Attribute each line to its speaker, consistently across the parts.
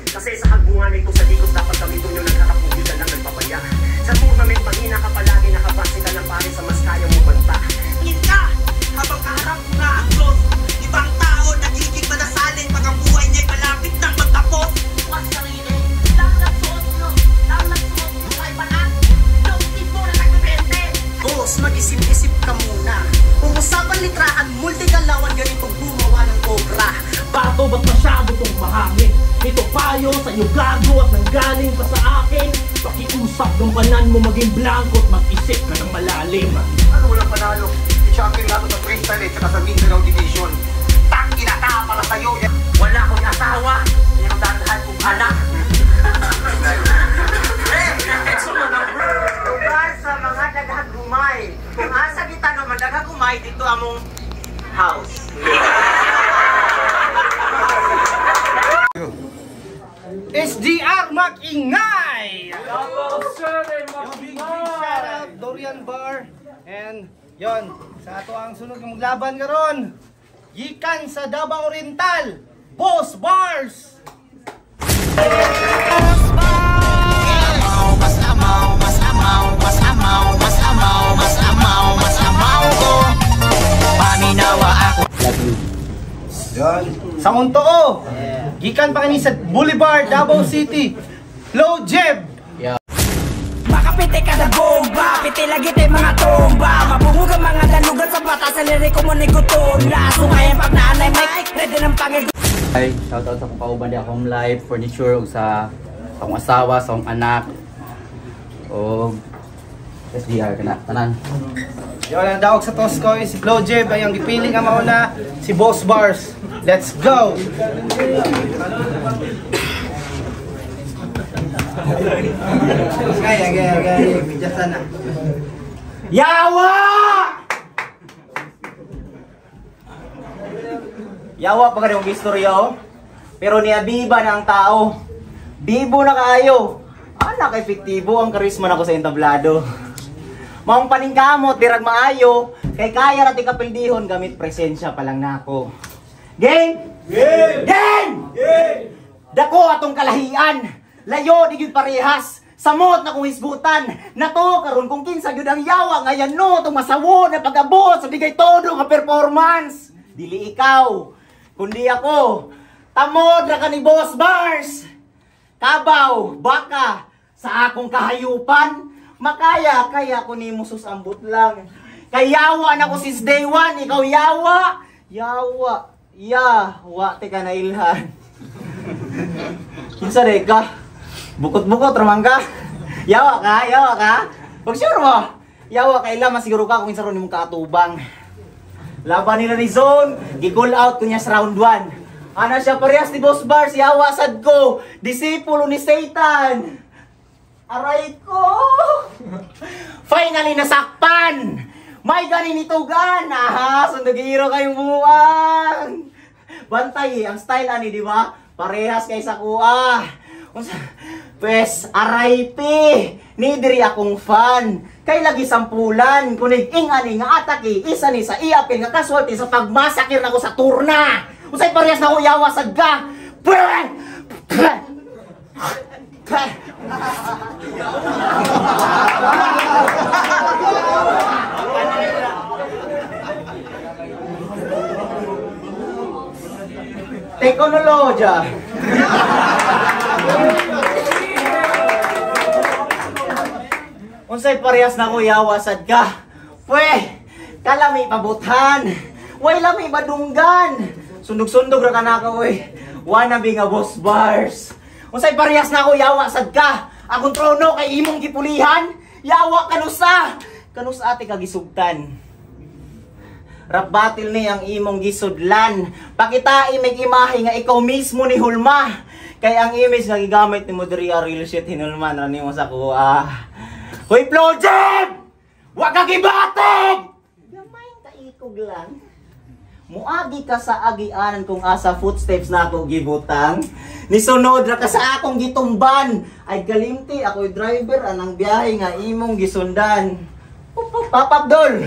Speaker 1: Kasi sa hagbungan ito sa dikos dapat kami doon yung nagkakapugyo ka lang nagpapaya. Sa tournament pangina ka palagi nakabase ka lang pare sa mas kaya mo banta.
Speaker 2: Kita habang kaharap mo na ang close. Ibang tao nagiging manasalin pag ang buhay niya'y malapit nang magtapos.
Speaker 3: Huwag sarili, lang nagsuot nyo ay panak. Don't mo na nagbibente.
Speaker 2: Boss, mag-isip-isip ka muna. Kung usapan litrahan, multigalawan ganitong gumawa ng obra.
Speaker 4: Bato ba't masyado tong mahangin? Ito payo sa iyo gago at nanggaling pa sa akin. Pakiusap gampanan mo maging blanco at mag-isip ka ng malalim.
Speaker 5: Ano walang panalo? I-champion nga ito sa freestyle at saka sa Mindanao Division. Tangina ka para sa'yo.
Speaker 2: Wala akong asawa. Yung dandahan kong anak. Lugar sa mga daghang gumay. Kung asa kita naman daghang gumay, dito among house.
Speaker 4: SDR Mag-ingay! Big shoutout Dorian Bar. And yon, sa ato ang sunod ng maglaban karon. Gikan sa Davao Oriental, Boss Bars!
Speaker 2: Paminawa ako.
Speaker 4: Yan. Sa Untoo, gikan pa kini sa Boulevard, Davao City. Low Jeb.
Speaker 2: Makapiti ka na bomba, piti lagi tayo mga tomba. Mabungog ang mga dalugan sa bata sa lirik ko mo niguton. Laso ngayon pag naanay mic, ready ng pangig.
Speaker 6: Hi, shoutout sa akong kauban di akong live furniture ug sa akong asawa, sa akong anak. O SDR kana tanan.
Speaker 4: Yon ang dawag sa Toscoy, si Low Jeb ay ang gipiling ang mauna, si Boss Bars. Let's go! Gaya, bijasan na.
Speaker 2: Yawa! Yawa pa ka yung istorya oh. Pero niabiba na ang tao. Bibo na kaayo. Anak epektibo ang karisma na ko sa entablado. Maong paningkamot, dirag maayo. Kay kaya natin kapildihon gamit presensya pa lang na ako. Gang! Gang! Gang! Dako atong kalahian. Layo di gyud parehas. Samot na kong hisgutan. Nato karon kung kinsa gyud ang yawa ngayon no tong masawo na pag-abot sa bigay todo nga performance. Dili ikaw, kundi ako. Tamod ra ka ni Boss Bars. Kabaw, baka sa akong kahayupan. Makaya kaya ko nimo susambot lang. Kay yawa na ko since day one, ikaw yawa. Yawa. Yawa te ka na ilhan. Kinsa day ka? Bukot-bukot ramang ka. Yawa ka? Pag sure mo. Yawa ka ila masiguro ka kung insaron nimong kaatubang. Laban nila ni Zone, gi-goal out kunya sa round 1. Ana siya parehas ni Boss Bars, yawa sad ko. Disipulo ni Satan. Aray ko. Finally nasakpan. May ganin itugan. Sundagiro kayong buwang. Bantay ang style ani, di ba? Parehas kay sa kuha. Pwes, aray pi. Ni diri akong fan. Kay lagi sampulan. Kunig ingani nga atake. Isa ni sa iapil nga kaswerte sa pagmasakir na ko sa turna. Usay parehas na ko yawa sad ka. Teknolohiya. Unsay parehas na ko yawa sad ka. Pwe, kalami pabuthan. Way lami madunggan. Sundog-sundog ra kanaka oy. Wannabe nga Boss Bars. Unsay parehas na ko yawa sad ka. Akong trono kay imong gipulihan. Yawa kanusa. Kanusa ate ka gisugtan. Rap battle ni ang imong gisudlan. Pakitai may imahe nga ikaw mismo ni Hulma. Kay ang image nga gigamit ni Modri real shit hinulman ra nimo sa kuha. Hoy Flojeb! Wa ka gibatog! Gamay ka ikog lang. Muagi ka sa agianan kung asa footsteps na ako gibutang. Nisunod ra ka sa akong gitumban. Ay galimti ako'y driver anang biyahe nga imong gisundan. Papapdol!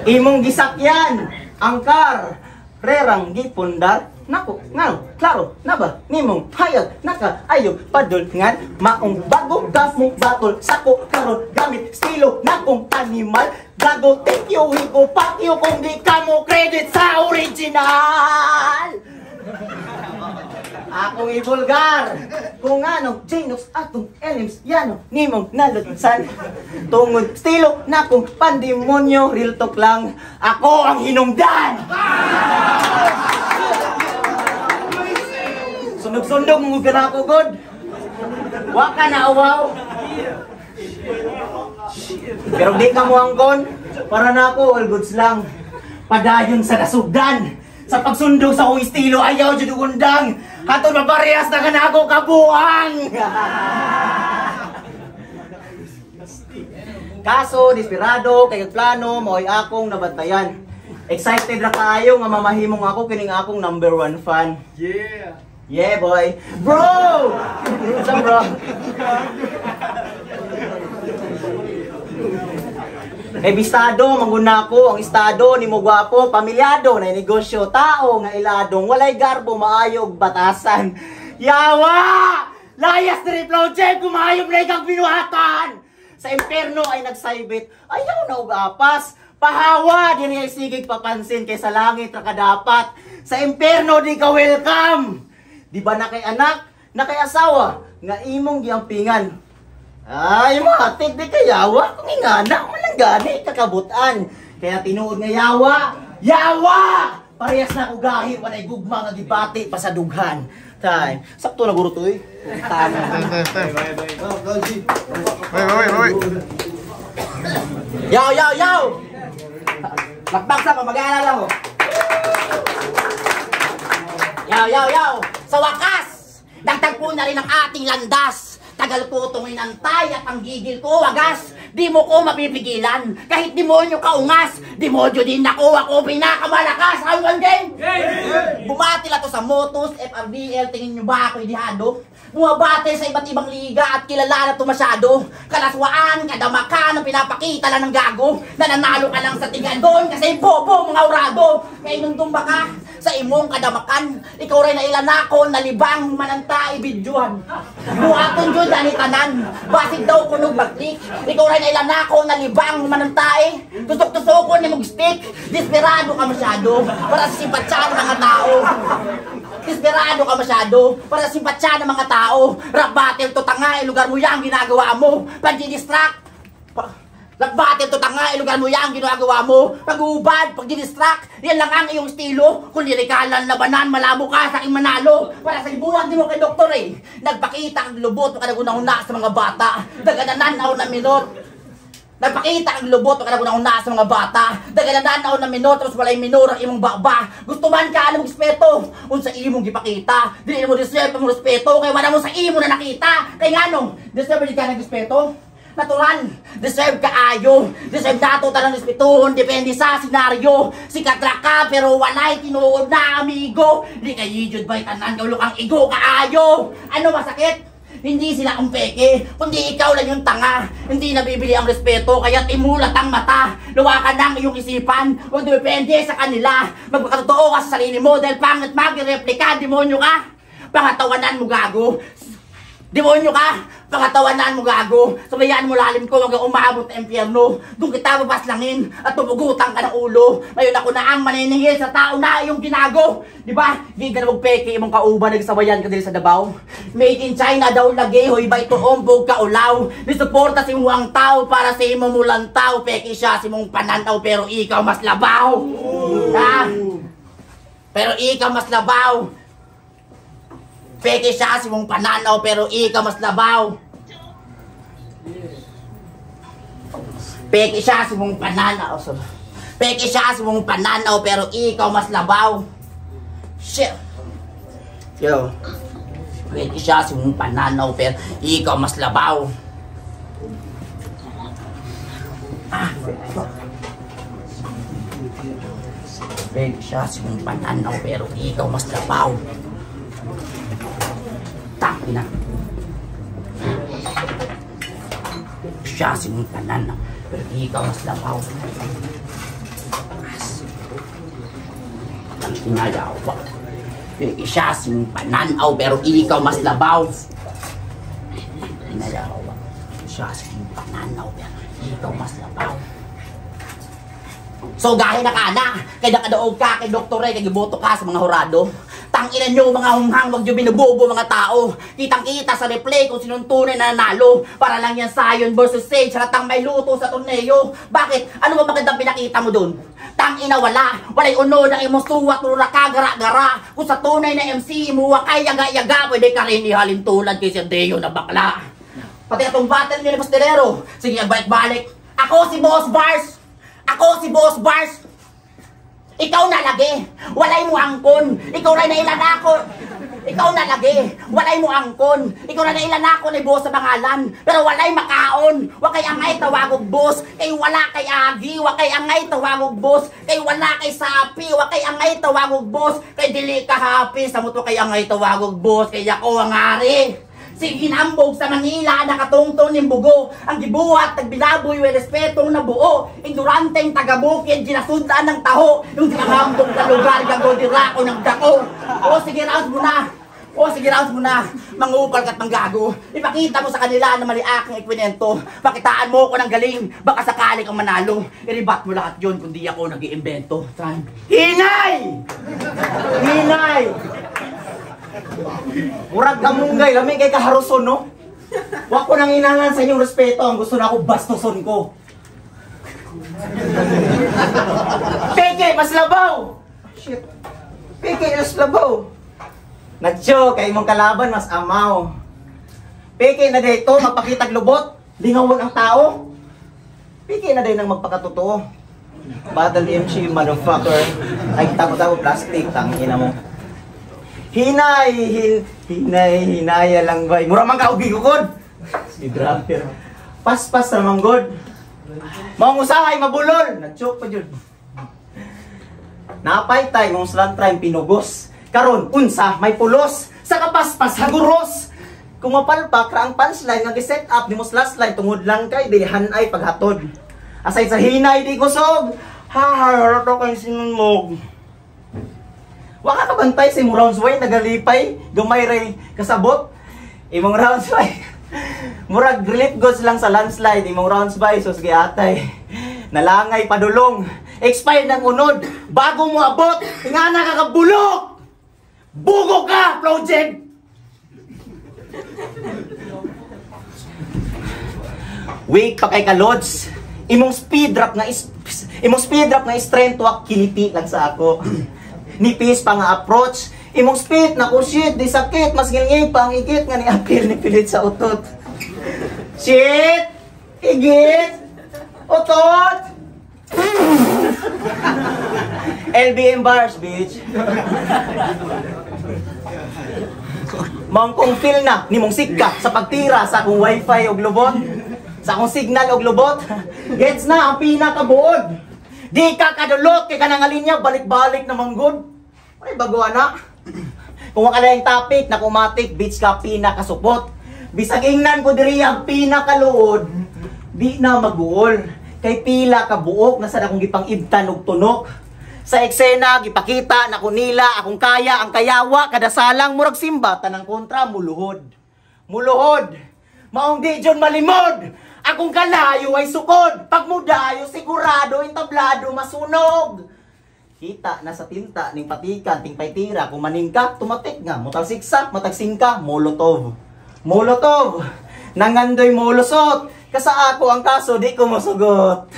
Speaker 2: Imong gisakyan, angkar, rerang gipundar. nako, ngano, klaro, naba, nimong, hayag, naka, ayo, padol, ngan, maong bago, gasmo, bakol, sako, karon, gamit, estilo, nakong animal, gago, thank you, higo, fuck you, kung di ka mo credit sa original! Akong ibulgar, kung anong Genox atong elims, yano, nimong nalutsan. Tungod, estilo, nakong pandemonyo, real talk lang, ako ang hinungdan! Sunog-sunog mong gana ko, God. Waka na awaw. Pero di ka mo angkon. Para na ako, all goods lang. Padayon sa nasugdan. Sa pagsundog sa kong estilo, ayaw dyan undang. Hatol maparehas na ka na ako kabuang. Kaso, desperado, kay plano, mo'y akong nabantayan. Excited na kaayo nga mamahimong ako kining akong #1 fan.
Speaker 5: Yeah!
Speaker 2: Yeah, boy. Bro! What's up, bro? Bistado, mangguna ko, ang estado, ni mo gwapo, pamilyado, na negosyo, tao, nga iladong, walay garbo, maayog, batasan. Yawa! Layas na rin project, kumayog na ikang binuhatan! Sa imperno ay nagsaybit, ayaw na ugapas, pahawa, di niya isigig papansin, kaysa langit na kadapat. Sa imperno, di ka welcome! Di ba na kay anak, na kay asawa, nga imong giampingan? Ay, matik di kayawa, kung ingana, malang gani, kakabutan. Kaya tinuod nga yawa, yawa! Parehas na ako gahi, panay gugma nga gibati pa sa dughan. Tay, sakto na guro to eh. Tama.
Speaker 5: Wait.
Speaker 2: Yaw! Magbagsa pa, mag-aalala mo. Yaw! Sa wakas, nagtagpo na rin ang ating landas. Tagal ko itong inantay at ang gigil ko wagas. Di mo ko mapipigilan. Kahit demonyo ka ungas, demonyo din ako pinakamalakas. Hanggang game! Bumati lang to sa Motos, FRBL, tingin nyo ba ako idihado? Bumabate sa iba't ibang liga at kilala na to masyado. Kalaswaan, kadamakan, ang pinapakita lang ng gago. Nananalo ka lang sa tigadon kasi bobo mga urado. Kaya nung tumba ka sa imong kadamakan, ikaw rin na ilan ako, nalibang mananta ibidyuhan. Buhaton dyan dani tanan, basig daw kunog magtik. Ikaw rin na ilan ako, nalibang mananta tusok-tusokon ni mong stick. Desperado ka masyado para sa simpatsya ng mga tao. Desperado ka masyado para sa simpatsya ng mga tao. Rap battle to tanga, lugar mo yang ginagawa mo. Pag-distract. Rap battle to tanga, lugar mo yang ginagawa mo. Pag-ubad, pag-distract. Yan lang ang iyong estilo. Kung lirikalan, labanan, malabo ka sa aking manalo. Para sa libuhan, di mo kay doktor Nagpakita ang lubot, makagunahuna sa mga bata. Dagananan ako na minot. Nagpakita ang lubot, makagunahuna sa mga bata. Dagananan ako na minot, tapos walay minor ang imong baba. Gusto man ka, alam mong respeto. Unsa imong gipakita. Di mo deserve ang respeto. Kaya wala mo sa imo na nakita. Kaya nga nung, deserve di ka ng respeto. Natural, deserve ka ayo. Deserve nato talang respetuhon, depende sa senaryo. Sikat ra ka pero walay tinuod na amigo. Di kayo jud bay tanan gawlo ang igo kaayo. Ano masakit? Hindi sila ang peke, kundi ikaw lang yung tanga. Hindi nabibili ang respeto, kaya timulat ang mata. Luwakan ng iyong isipan, huwag depende sa kanila. Magpakatotoo ka sa sarili mo dahil pangit mag-replika, demonyo ka. Pangatawanan mo gago. Demonyo ka, pangatawanan mo gago. Sabayaan mo lalim ko hanggang umabot na impyerno. Doon kita babaslangin at tumugutan ka ng ulo. Ngayon ako na ang maniningil sa tao na iyong ginago. Diba? Di ka na magpeke imong kauban, nagsabayan ka din sa Davao. Made in China daw lagi, hoy ba ito ombog ka ulaw. Nisuporta si mo ang tao para sa imo mulang tao. Peke siya si mong pananaw pero ikaw mas labaw. Ha? Pero ikaw mas labaw. Peke siya si mong pananaw pero ikaw mas labaw. Peke siya si mong pananaw. Peke siya si mong pananaw pero ikaw mas labaw. Shit. Yo. Peke siya si mong pananaw pero ikaw mas labaw. Peke siya si mong pananaw pero ikaw mas labaw. Ina. Siya si mong pananaw pero ikaw mas labaw. Ang inayawa.
Speaker 3: Siya sing pananaw pero ikaw mas labaw. Siya sing pananaw pero ikaw mas labaw. So gahi na ka na, kay nakadaog ka kay doktor kay giboto ka sa mga hurado. Tanginan nyo mga humhang, wag nyo binububo mga tao. Kitang-kita sa replay kung sinong tunay na nanalo. Para lang yan Zion versus Sage, halatang may luto sa torneo. Bakit? Ano ba magandang pinakita mo dun? Tangina walay unod ang imong suwat ura kagara-gara. Kung sa tunay na MC mo kay yaga-yaga, pwede ka rin ihalin tulad kay si Deo na bakla. Pati atong battle nyo ni Pastelero. Sige, balik-balik. Ako si Boss Bars. Ako si Boss Bars. Ikaw na lagi, walay mo angkon. Ikaw na ilan ako. Ikaw na lagi, walay mo angkon. Ikaw na ilan ako ni boss sa pangalan. Pero walay makaon. Wa kay angay tawagog boss. Kay wala kay agi. Wa kay angay tawagog boss. Kay wala kay sapi. Wa kay angay tawagog boss. Kay dili ka happy. Samot wa kay angay tawagog boss. Kay ako ang ari. Sige nambog sa Manila, nakatungtong ng bugo. Ang gibuhat, nagbinaboy, may respetong nabuo. Ignoranteng tagabukid, ginasundaan ng taho. Yung sinakambog na lugar, gagodirako ng dako. O sige, rounds mo na. O sige, rounds mo na. Mangupal ka't manggago. Ipakita mo sa kanila na mali aking ikwinento. Pakitaan mo ko ng galing, baka sakali kang manalo. I-rebat mo lahat yun, kundi ako nag-iimbento. Hinay! Hinay! Murag kamunggay, lami kay kaharuson, no? Wa ko nang inangan sa inyong respeto, ang gusto na ako bastuson ko. Peke, mas labaw! Shit. Peke, mas labaw. Nacho, kay mong kalaban, mas amaw. Peke na dito, magpakitag lubot. Lingawon ang tao. Peke na din ang magpakatotoo. Battle MC, motherfucker. Ay, tako-tako plastic, tangina mo. Hinaya lang ba? Mura man ka ubigukod. Si Draper. Pas-pas ramang god. Maong usahay mabulol. Nagchok pa jud. Napay tay mong slantray pinugos. Karon unsa may pulos sa kapaspas haguros. Kung mapalpak ra ang punchline nga gi-set up ni mo last line tungod lang kay dilihan ay paghatod. Asay sa hinay di kusog. Ha to kay sinulog. Waka ka bantay sa imong rounds way nagalipay, gamay ray kasabot. Imong rounds way. Murag relief goods lang sa landslide imong rounds by so sige atay. Nalangay padulong. Expired ng unod bago mo abot. Ingana ka kabulok. Bugo ka, project. Wake pa kay kalods. Imong speed drop nga strength wak kiliti lang sa ako. Nipis pa nga approach. Imong speed na shit, di sakit, mas ngilngil pa ang igit nga ni appear ni pilit sa utot. Shit! Igit! Utot! LBM bars, bitch. Mangkong feel na, ni mong sigka sa pagtira sa akong wifi og lubot. Sa akong signal og lubot. Gets na ang pinakabuod. Di ka kadulot, kay kanang alinya, balik-balik na manggod. Ay, baguhan na. Kung wala yung topic, na kumatik, bitch ka, pinakasupot. Bisag ingnan ko diri ang pinakaluod, di na maguol. Kay pila ka buok, nasa akong gipang ibtan og tunok. Sa eksena, gipakita na kunila, akong kaya, ang kayawa, kadasalang murag simba, tanang kontra, muluhod. Muluhod. Maong di dyan malimod. Akong kalayo ay sukod. Pag mudayo, sigurado, entablado, masunog. Kita na sa tinta, ning patikan, ting paitira. Kung maning ka, tumatik nga. Mutang siksa, matag singka, molotov. Molotov. Nangandoy molusot. Kasa ako ang kaso, di ko masugot.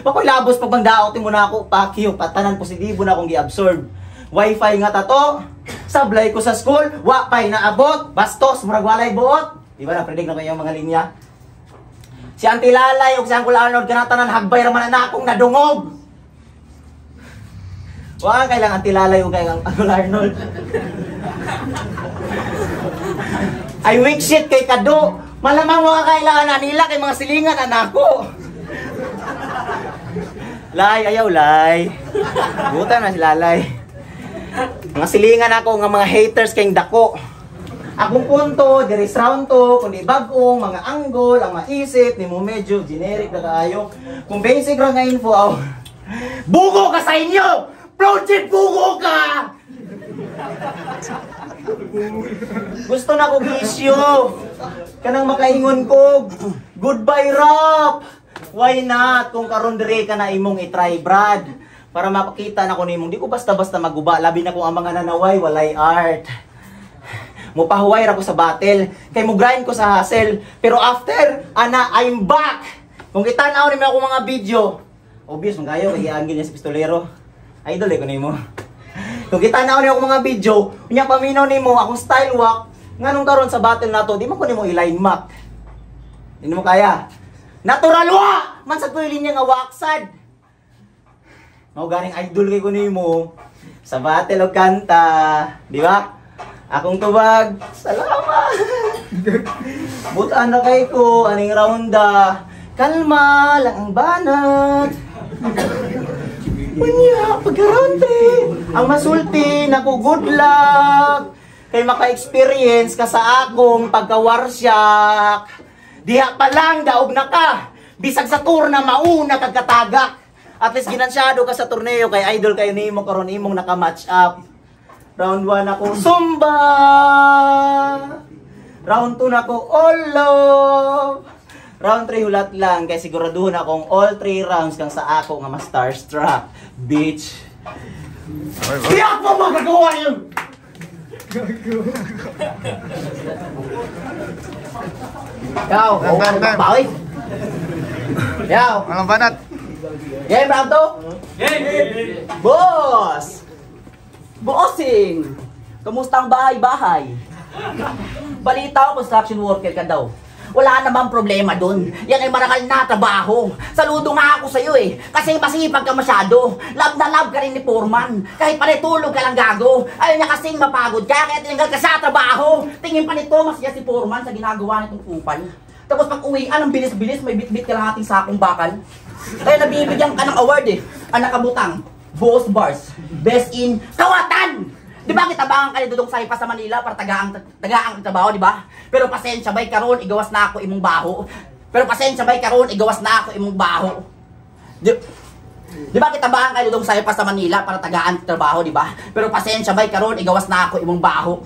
Speaker 3: Pakoy labos pag bangdaotin mo na ako, pakyo, patanan positibo na akong gi-absorb. Wi-Fi nga tato. Sablay ko sa school, wapay na abot. Bastos, murag walay buot. Diba na, predict na kayo mga linya? Si Auntie Lalay o si Uncle Arnold kanatanan hagbay raman na akong nadungog. Wala kailang Auntie Lalay o kay Uncle Arnold. Ay weak shit kay Kado. Malamang mga kailangan na nila kay mga silingan anako. Lay, ayaw lay. Buta na si Lalay. Mga silingan ako nga mga haters kayong dako. Akong punto, diris round to, kung di bagong, mga angle, ang maisip, ni mo medyo generic na kayo. Kung basic lang nga info, bugo ka sa inyo! Project bugo ka!
Speaker 2: Gusto na ko gisyo. Kanang makaingon ko. Goodbye rap. Why not? Kung karon dire ka na imong i-try Brad. Para mapakita na ko nimong di ko basta-basta maguba. Labi na kung ang mga nanaway walay art. Mupahuway ra ko sa battle. Kay mo grind ko sa hustle. Pero after, ana, I'm back. Kung kitanaw nimo ako mga video. Obvious mong kayo, iangin niya sa pistolero. Idol ko nimo. Kung kitanaw nimo ako mga video, unya paminaw nimo akong style walk. Nganong karon sa battle nato, di man ko nimo i-line map. Di mo kaya. Natural wa! Man sa tuloy linya nga waksad. Mao garing idol kay ko nimo sa battle og kanta, di ba? Akong tubag, salamat! Butaan na kay ko, aning raunda. Kalma lang ang banat. Unya, pagkaroon ang masulti, naku good luck. Kay maka-experience ka sa akong pagkawarsyak. Diha pa lang, daog na ka. Bisag sa tour na mauna kagkatagak. At least ginansyado ka sa torneo kay idol kayo nimo karon imong naka-match up. Round 1 ako Zumba. Round 2 na ako All Love. Round 3 hulat lang kay siguraduhan akong all 3 rounds kang sa ako nga ma-starstruck. Bitch. Kaya po magagawa yun!
Speaker 3: Yaw, bawi. Yaw.
Speaker 5: Anong banat?
Speaker 3: Game round 2. Boss! Bossing! Kamusta ang bahay-bahay? Balita ko, construction worker ka daw. Wala namang problema dun. Yan ay marangal na trabaho. Saludo nga ako sa'yo eh. Kasi masipag ka masyado. Love na love ka rin ni Foreman. Kahit panitulog ka lang gago. Ayaw niya kasing mapagod ka. Kaya tinanggal ka sa trabaho. Tingin pa nito, masaya si Foreman sa ginagawa nitong kupal. Tapos pag uwian, ang bilis-bilis, may bit-bit ka lang ating sakong bakal. Kaya nabibigyan ka ng award eh. Ang nakabutang. Boss Bars, Best in Kawatan! Di ba kitabangan ka ni Dudong Saipa sa Manila para tagaang trabaho, di ba? Pero pasensya bay karon igawas na ako imong baho. Pero pasensya bay karon igawas na ako imong baho. Di ba kitabangan ka ni Dudong Saipa sa Manila para tagaan trabaho, di ba? Pero pasensya bay karon igawas na ako imong baho.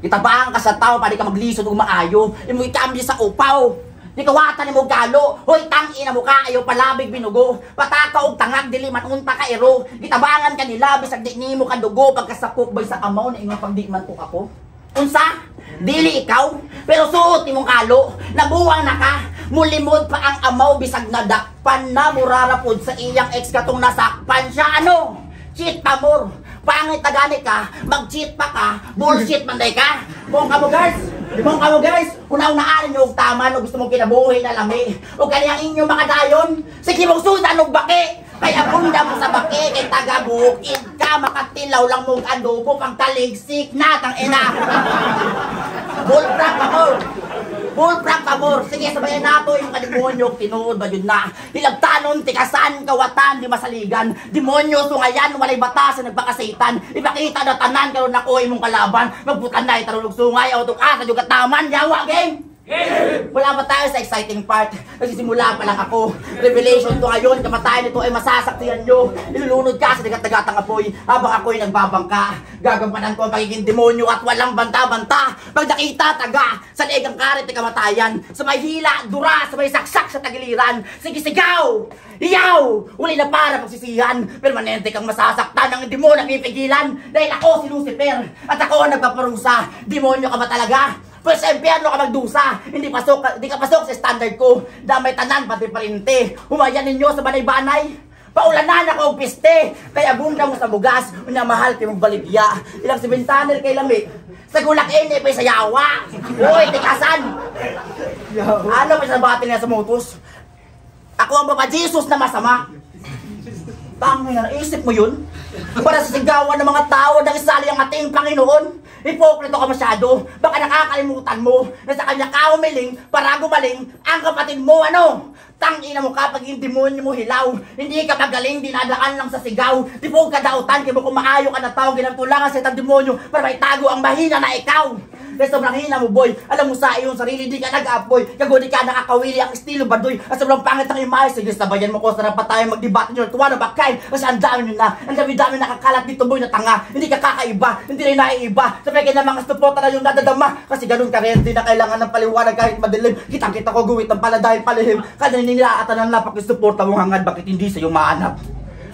Speaker 3: Kitabangan ka sa tao para di ka maglisod ug maayo. Imong ikambyo sa upaw. Di kawatan ni mo galo, hoy tangina mo ka, ayaw palabig binugo, pataka og tangag dili man unta ka ero, gitabangan ka nila bisag di nimo ka dugo pagkasakop bay sa amaw na ingon pag di man to ako. Unsa? Dili ikaw, pero suot imong kalo, nabuwang na ka, mulimod pa ang amaw bisag nadakpan na murarapod sa iyang ex katong nasakpan siya ano? Cheat pa more. Pangit na gani ka, mag-cheat pa ka, bullshit manday ka. Mong ka mo guys, unaw-naarin nyo og tama no gusto mong kinabuhi na lami. O kaniyang inyo mga dayon, sige mong sudan og baki. Kaya bunda mo sa baki, kay taga-bukid ka, makatilaw lang mong adobo, pang taligsik na, tang ina. Bullprank ka more. Bullprank ka more. Sige, sabayan nato yung kadimonyo, tinuod ba yun na. Hilagtanon, tikasan, kawatan, di masaligan. Demonyo, sungayan, walay batas na nagpakasitan. Ipakita na tanan, karon ako imong kalaban. Magputan na, itarulog sungay, autok asa, yung kataman, yawa, game! Wala pa tayo sa exciting part. Nagsisimula pa lang ako. Revelation to ngayon, kamatayan nito ay masasaktihan nyo. Ilulunod ka sa dagat-dagatang apoy habang ako'y nagbabangka. Gagampanan ko ang pagiging demonyo at walang banta-banta. Pag nakita, taga, sa legang karet ay kamatayan. Sa may hila, dura, sa may saksak sa tagiliran. Sige, sigaw! Iyaw! Uli na para pagsisihan. Permanente kang masasaktan ng hindi mo napipigilan. Dahil ako si Lucifer at ako ang nagpaparusa. Demonyo ka ba talaga? Pues emperno ka magdusa, hindi ka pasok sa standard ko. Damay tanan pati parinte. Humayan ninyo sa banay-banay. Paulanan ako og piste. Kaya bunda mo sa bugas, unya mahal ti mong baligya. Ilang si Bentaner kay lami. Sa gulak ini pa sa yawa. Hoy, tikasan. Ano pa sa bati niya sa motos? Ako ang Papa Jesus na masama. Tangay na, naisip mo yun? Para sa sigawan ng mga tao na isali ang ating Panginoon. Hipokrito ka masyado. Baka nakakalimutan mo na sa kanya ka humiling para gumaling ang kapatid mo, ano? Tangina mo kapag yung demonyo mo hilaw. Hindi ka magaling, dinadaan lang sa sigaw. Di po kadautan, kaya mo kumaayo ka na tao, ginagtulangan sa itang demonyo para may tago ang mahina na ikaw. Dahil sobrang hina mo, boy. Alam mo sa iyong sarili, di ka nag-apoy. Kago di ka nakakawili ang estilo badoy. At sobrang pangit ang imahe. Sige, sabayan mo ko, sarap pa tayo magdebate nyo. Tuwa na ba kayo? Kasi ang dami nyo na. Ang dami-dami nakakalat dito, boy, na tanga. Hindi ka kakaiba, hindi rin naiiba. Sabi ka na mga stupota na yung nadadama. Kasi ganun ka rin, di na kailangan ng paliwanag kahit madilim. Kitang-kita ko guwit ang pala dahil palihim. Kaya ninilaatan ng lapak yung suporta mo hangad. Bakit hindi sa'yo maanap?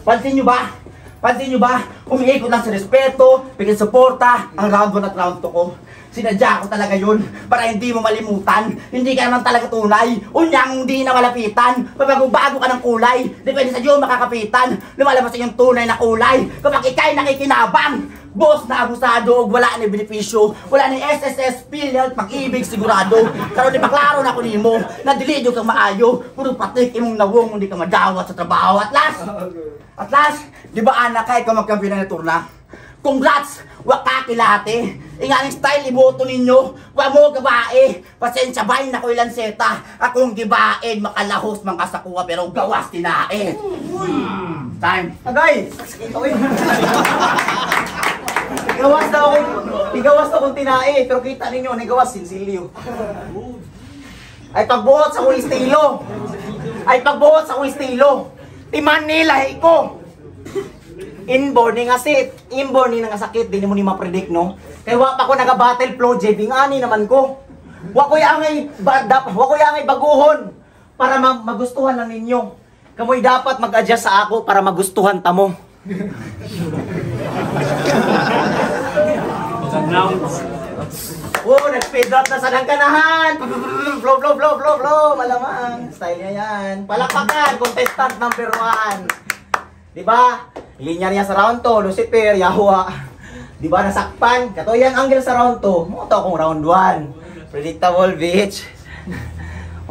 Speaker 3: Pansin nyo ba? Pansin nyo ba? Umiikot lang sa respeto, bigyan suporta, ang round 1 at round 2 ko. Sinadya ko talaga yun para hindi mo malimutan. Hindi ka naman talaga tunay. Unyang hindi na malapitan. Bago-bago ka ng kulay. Depende sa iyo makakapitan. Lumalabas sa iyong tunay na kulay. Kapag ikay nakikinabang. Boss na abusado, wala ni benepisyo. Wala ni SSS, PhilHealth, pag-ibig sigurado. Karon di maklaro na ko nimo. Nadilido kang maayo. Puro patik imong nawong hindi ka madawat sa trabaho. At last, di ba anak ka ikaw magkampiyon na turna? Congrats! Wakakilate! Ingaling style iboto ninyo! Wa mo gabae! Pasensya bahin na ko'y lanseta! Akong gibain, makalahos man kasakuha pero gawas tinae! Time!
Speaker 2: Agay! Igawas na akong tinae, pero kita ninyo, nagawas sinsilyo. Ay pagbuhat sa akong estilo! Ay pagbuhat sa akong estilo! Timan nila, ko! Inborn ni nga sit, inborn ni nga sakit, di mo ni ma-predict, no? Kaya wa pa ko naga-battle flow, JB, ani naman ko. Wa ko yangay baguhon para magustuhan lang ninyo. Kamoy dapat mag-adjust sa ako para magustuhan tamo. Oh, nag-speed up na sa dangkanahan. Flow, malamang. Style niya yan. Palakpakan, contestant number 1. Diba? Linya niya sa round 2, Lucifer, Yahua. Diba nasakpan? Katoyan angle sa round 2. Muto akong round 1. Predictable, bitch.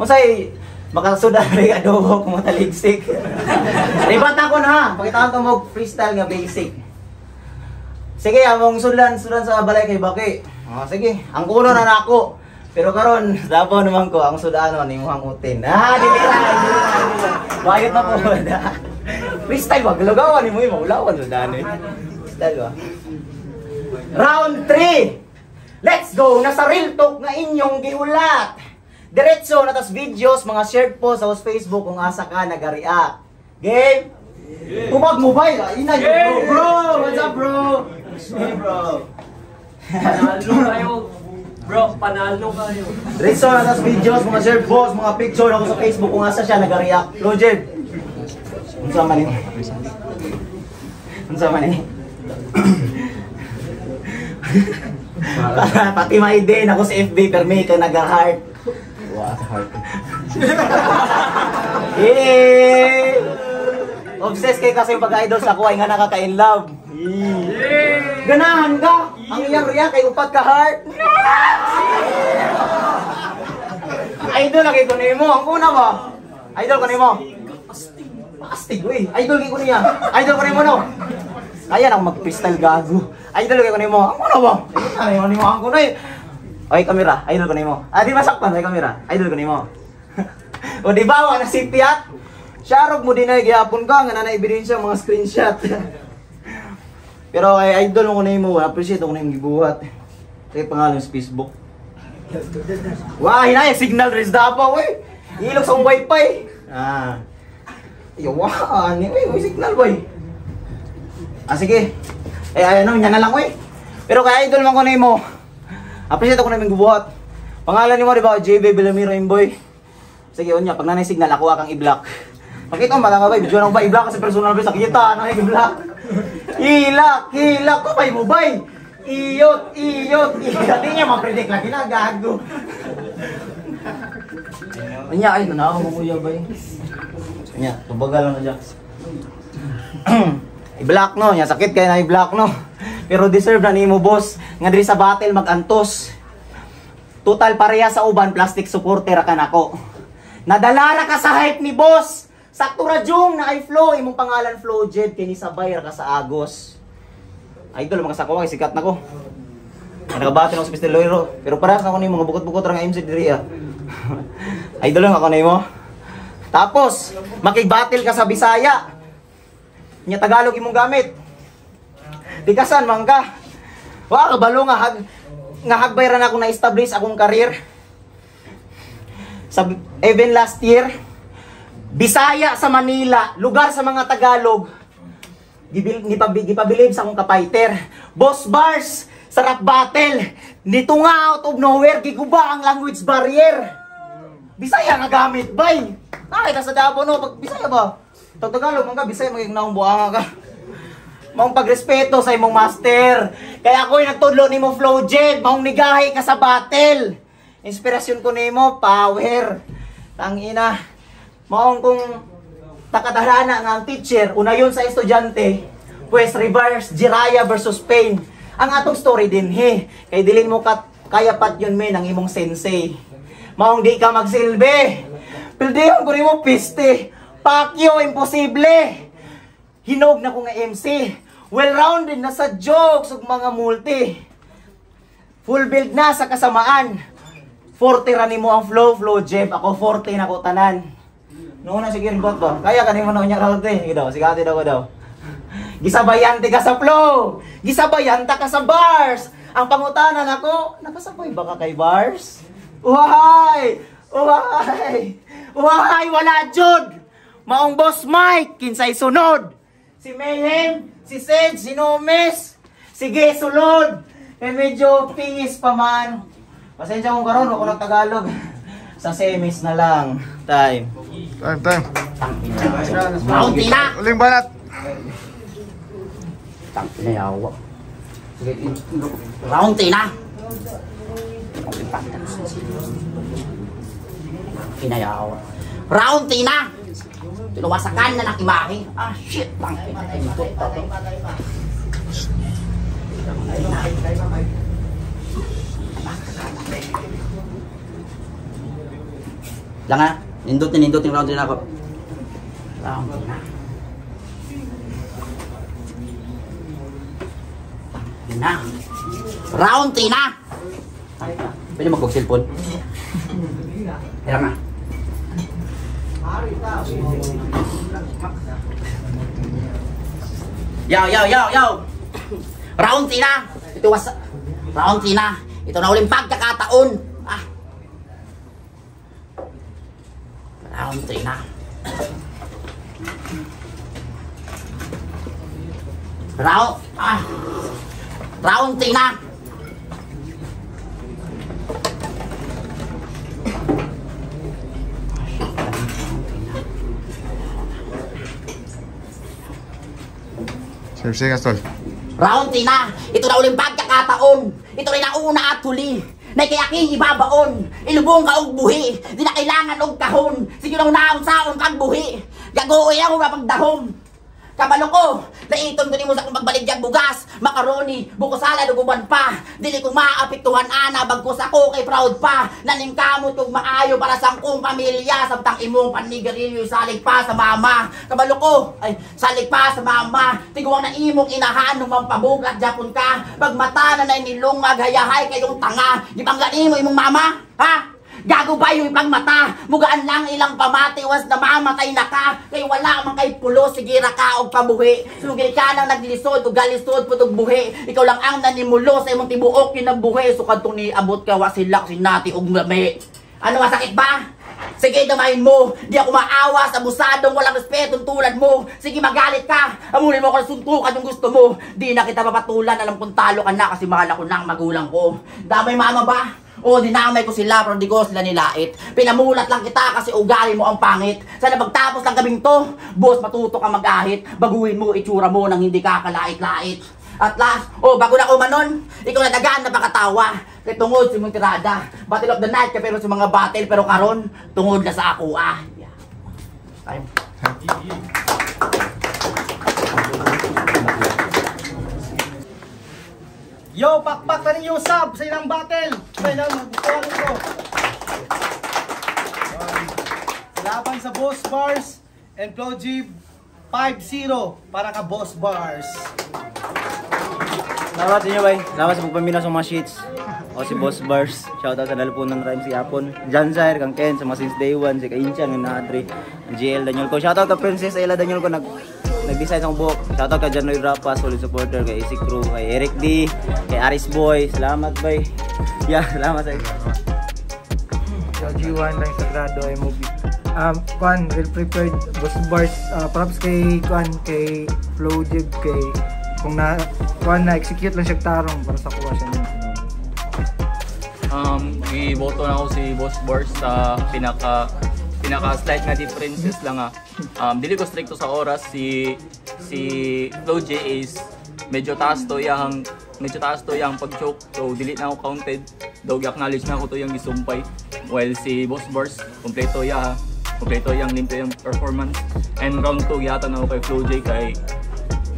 Speaker 2: Musay, makasuda rin adobo kung mataligsik. Ribatan ko na ha. Pakitaan ko mo freestyle nga basic. Sige, among sudan sa balay kay Baki. Sige, ang kuno na nako. Pero karon, dapo naman ko, ang sudano ni muhang utin. Dili. Bayot na po. Freestyle ba? Galagawan ni mo yung maulawan sudano eh. Freestyle ba? Round 3! Let's go! Nasa real talk na inyong giulat. Diretso na tas videos, mga shared po sa Facebook kung asa ka nag-react. Game? Kumag mobile ah. Ina yun bro. What's up bro? Hey bro.
Speaker 4: Panalo kayo. Bro, panalo kayo.
Speaker 2: Diretso na tas videos, mga shared posts, mga picture ako sa Facebook kung asa siya nag-react. Roger. Unsa man ni? Unsa man ni? Pati may din ako sa FB pero may ka nag-heart.
Speaker 6: Wow, heart.
Speaker 2: Yay! Obsessed kay kasi yung pag-idol sa kuhay nga nakaka-in love. Ganahan ka! Ang iyang react kay upad ka heart. Idol lagi ko nimo. Ang kuna ba? Idol ko nimo. Astig, wey. Idol ko niya. Idol ko nimo no. Kaya nang mag-freestyle gago. Idol ko nimo. Ang kuna ba? Ay, nimo ang kuna eh. Ay, kamera. Idol ko nimo. Di masakpan ay kamera. Idol ko nimo. O di ba wa na si Piat? Sharog mo din ay gihapon ka nga na ebidensya mga screenshot. Pero ay idol ko nimo, appreciate ko nimo gibuhat. Kay pangalan sa Facebook. Wah, hinay signal res dapat we. Ilog sa wifi. Yawa, ni may signal boy. Sige. Ano, nya na lang we. Pero kay idol man ko nimo. Appreciate ko nimo gibuhat. Pangalan nimo di ba JB Belamiro Imboy. Sige unya, pag nanay signal ako akang i-block. Pakita mo nga ba, video nang ba i-block kasi personal ba sakita na i-block. Hilak ko pa mo bay. Iyot. Di niya ma-predict lagi na gago. Anya ay nanaw mo kuya bay. Anya, tubagal lang na Jax. I-block no, nya sakit kay na i-block no. Pero deserve na nimo boss nga diri sa battle mag-antos. Total pareha sa uban plastic supporter ka nako. Nadalara ka sa hype ni boss. Sakto ra jung na ay flow imong pangalan Flow Jed kini sabay ra ka sa Agos. Idol mga sako kay sikat nako. Nagabati na sa Mr. Loiro, pero para sa ako nimo mga bukot-bukot ra nga MC diri ah. Idol lang ako nimo. Tapos, makigbatil ka sa Bisaya. Nya Tagalog imong gamit. Tikasan man ka. Wa kabalo nga hagbayran ako na establish akong career. Sa even last year, Bisaya sa Manila, lugar sa mga Tagalog. Gipabilib sa akong kapighter. Boss Bars, sa rap battle. Nito nga out of nowhere giguba ang language barrier. Bisaya nga gamit, bay. Nakita sa Davao no, pag Bisaya ba? Tagalog man ka, Bisaya magignaong buanga ka. Maong pagrespeto sa imong master. Kaya ako'y nagtudlo nimo flow jet, maong nigahi ka sa battle. Inspirasyon ko nimo, power. Tangina. Maong kung takadahana nga ang teacher, una yun sa estudyante, pues reverse Jiraya versus Pain. Ang atong story din kay dilin mo kaya pat yun men ang imong sensei. Maong di ka magsilbi. Pildiyon ko rin mo piste. Pakyo, imposible. Hinog na ko nga MC. Well-rounded na sa jokes ug mga multi. Full build na sa kasamaan. 40 ra nimo ang flow Jeff. Ako 40 na ko tanan. Noon na sige bot ba? Kaya kanimo na unya ralte. Daw, sigati daw ko daw. Gisabayante ka sa flow. Gisabayanta ka sa bars. Ang pangutanan ako, nakasabay ba ka kay bars? Uhay! Uhay! Uhay! Wala jud! Maong Boss Mike, kinsay sunod. Si Mayhem, si Sed, si Nomes. Sige, sulod. Eh medyo pingis pa man. Pasensya kong karon, ako ng Tagalog. Sa semis na lang. Time.
Speaker 3: Round tina.
Speaker 5: Uling banat.
Speaker 3: Tangina yawa. Sige, round tina. Kinayawa. Round tina. Tinuwasakan na ng imahe. Ah, shit. Tangina. Lang ha. Nindutin round tina ako. Round tina. Tina. Round tina. Pwede mag-cellphone. Kaya nga. Yo. Round tina. Ito was round tina. Ito na uling pagkakataon. Ah. Round tina. Round tina.
Speaker 5: Sige, Gastol.
Speaker 3: Round tina. Ito na uling pagkakataon. Ito rin ang una at huli. Na kayaking ibabaon. Ilubong ka og buhi. Di na kailangan og kahon. Sige lang naon saon kag buhi. Gagoy ako mapagdahom. Kabalo ko, naiton ko ni mo sa kong pagbaligyag bugas, makaroni, buko salad ug uban pa. Dili ko maapektuhan ana bagkus ako kay proud pa. Naningkamot ug maayo para sa akong pamilya samtang imong panigarilyo salig pa sa mama. Kabalo ko, ay salig pa sa mama. Tiguang na imong inahan nung mampabugat japon ka. Pagmata na nilungag hayahay kayong tanga. Gibangga nimo imong mama, ha? Gago ba yung ibang mata? Mugaan lang ilang pamati was na mamatay na ka. Kay wala man kay pulo, sige ra ka og pabuhi. Sugil ka nang naglisod o galisod putog buhi. Ikaw lang ang nanimulo sa imong tibuok kinabuhi. So kadtong niabot ka wasilak sinati og lami. Ano masakit ba? Sige, damahin mo. Di ako maawa sa abusadong walang respetong tulad mo. Sige, magalit ka. Amulin mo ako na suntukan yung gusto mo. Di na kita papatulan. Alam kong talo ka na kasi mahal ako ng magulang ko. Damay mama ba? O, dinamay ko sila pero di ko sila nilait. Pinamulat lang kita kasi ugali mo ang pangit. Sana pagtapos ng gabing to, boss, matuto ka mag-ahit. Baguhin mo itsura mo nang hindi ka kalait-lait. At last, bago na umanon, ikaw na dagaan na pakatawa. Kay tungod si mong tirada. Battle of the night ka pero sa mga battle pero karon tungod na sa ako Yeah. Time.
Speaker 7: Yo, pakpak na ninyo sub sa ilang battle. Sa ilang magbukuhan ito. Laban sa Boss Bars and Flowjib 5-0 para ka Boss Bars.
Speaker 2: Salamat sa inyo, bay. Salamat sa pagpaminaw sa mga sheets. O si Boss Bars. Shoutout sa Dalpunan Rhymes si Apon. Jansair, kang Ken, sa mga since day 1. Si Kainchan, ng Nadri. GL Daniel ko. Shoutout ka Princess Ella Daniel ko nag-design ng buhok. Shoutout ka Janoy Rapa, solid supporter, kay Easy Crew, kay Eric D, kay Aris Boy. Salamat bay. Yeah, salamat sa inyo.
Speaker 8: G1 lang sagrado ay movie. Kwan, well prepared Boss Bars. Props kay Kwan, kay Flow Jib, kay kung na Kwan na execute lang siya tarong para sa kuha siya.
Speaker 6: Iboto na ako si Boss Bars sa pinaka slight nga differences lang dili ko stricto sa oras si Flow J is medyo taas to yang pag-choke, so dili na ako counted, dog acknowledge na ako to yung gisumpay, while si Boss Bars kompleto yang limpyo yung performance. And round 2 yata na ako kay Flow J kay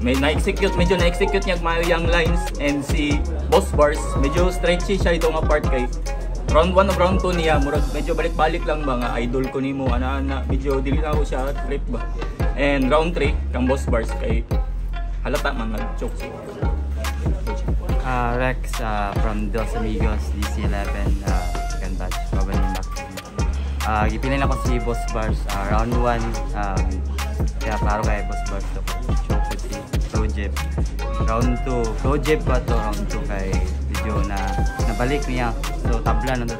Speaker 6: medyo na-execute niya mayo yung lines, and si Boss Bars medyo stretchy siya ito nga part kay round 1 o round 2 niya murag medyo balik-balik lang ba nga idol ko nimo ana medyo dili na ako siya trip ba. And round 3 kang Boss Bars kay halata man nag-choke siya. Rex from Dos Amigos DC11 second batch Babanin back. Gipilin ako si Boss Bars round 1 kaya klaro kay Boss Bars to choke ko si Flow Jib. Round 2 Flow Jib pa to, round 2 kay video na nabalik niya, so tabla na to.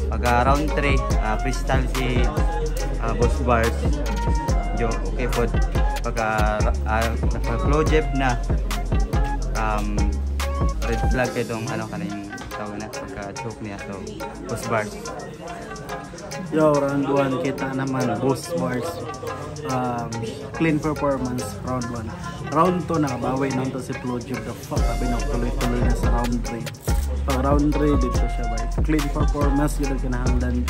Speaker 6: Pag round 3 freestyle si Boss Bars jo okay po. Pag Flow Jib na red flag itong kaning tawag na pagka-choke niya, so Boss Bars.
Speaker 9: Yo, round 1 kita naman Boss Bars. Clean performance round 1. Round 2 nakabawi nang to si Flow Jib. The fuck, sabi na tuloy-tuloy na sa round 3. Pag round 3 dito siya ba, clean performance yun kinahanglan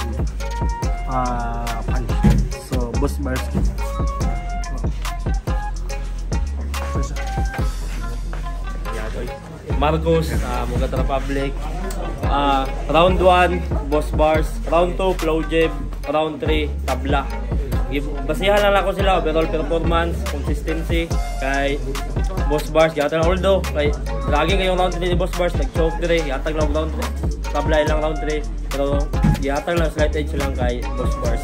Speaker 9: punch. So Boss Bars.
Speaker 10: Marcos, Mugat Republic. Round 1, Boss Bars. Round 2, Flow Jib. Round 3, Tabla. Basihan lang ako sila, overall performance, consistency. Kay Boss Bars, yata lang although kay lagi ngayong round 3 ni Boss Bars, nag-choke dire, yatag lang round 3. Tabla lang round 3. Pero yatag lang slight edge lang kay Boss Bars.